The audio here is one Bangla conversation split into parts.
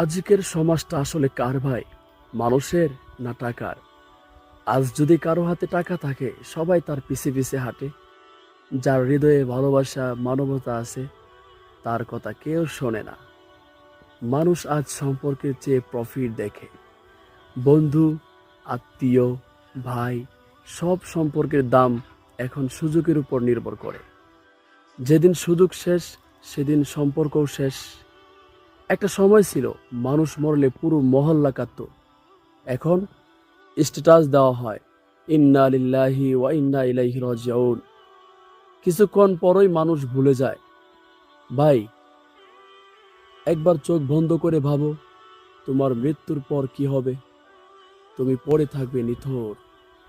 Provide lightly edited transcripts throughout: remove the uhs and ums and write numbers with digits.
আজকের সমাজটা আসলে কার ভাই? মানুষের না টাকার? আজ যদি কারো হাতে টাকা থাকে সবাই তার পিছে পিছে হাঁটে। যার হৃদয়ে ভালোবাসা মানবতা আছে তার কথা কেউ শোনে না। মানুষ আজ সম্পর্কের চেয়ে প্রফিট দেখে। বন্ধু, আত্মীয়, ভাই, সব সম্পর্কের দাম এখন সুযোগের উপর নির্ভর করে। যেদিন সুযোগ শেষ সেদিন সম্পর্কও শেষ। একটা সময় ছিল মানুষ মরলে পুরো মহল্লা কাঁদতো। এখন স্ট্যাটাস দেওয়া হয়, ইন্না লিল্লাহি ওয়া ইন্না ইলাইহি রাজিউন। কিছুক্ষণ পরই মানুষ ভুলে যায়। ভাই, একবার চোখ বন্ধ করে ভাবো, তোমার মৃত্যুর পর কি হবে? তুমি পড়ে থাকবে নিথর।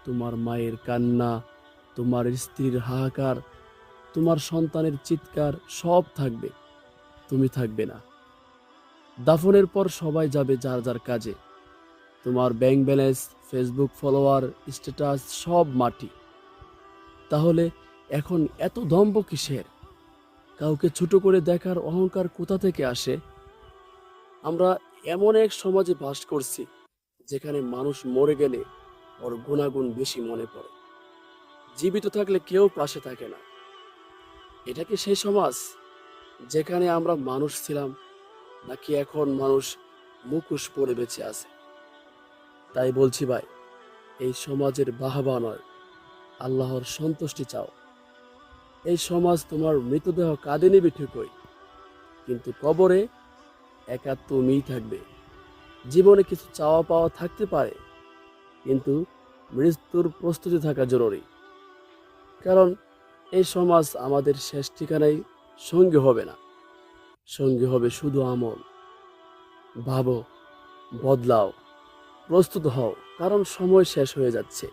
তোমার মায়ের কান্না, তোমার স্ত্রীর হাহাকার, তোমার সন্তানের চিৎকার সব থাকবে, তুমি থাকবে না। দাফনের পর সবাই যাবে যার যার কাজে। তোমার bank balance, Facebook follower, status সব মাটি। তাহলে এখন এত দম্ভ কিসের? কাউকে ছোট করে দেখার অহংকার কোথা থেকে আসে? আমরা এমন এক সমাজে বাস করছি যেখানে মানুষ মরে গেলে ওর গুণাগুণ বেশি মনে পড়ে, জীবিত থাকলে কেউ পাশে থাকে না। এটা কি সেই সমাজ যেখানে আমরা মানুষ ছিলাম, নাকি এখন মানুষ মুখোশ পরে বেঁচে আছে? তাই বলছি ভাই, এই সমাজের বাহবা নয়, আল্লাহর সন্তুষ্টি চাও। এই সমাজ তোমার মৃতদেহ কাঁদে নিবে ঠিকই, কিন্তু কবরে একা তুমিই থাকবে। জীবনে কিছু চাওয়া পাওয়া থাকতে পারে, কিন্তু মৃত্যুর প্রস্তুতি থাকা জরুরি। কারণ এই সমাজ আমাদের শেষ ঠিকানায় সঙ্গী হবে না, সঙ্গী হবে শুধু আমল। ভাবো, বদলাও, প্রস্তুত হও, কারণ সময় শেষ হয়ে যাচ্ছে।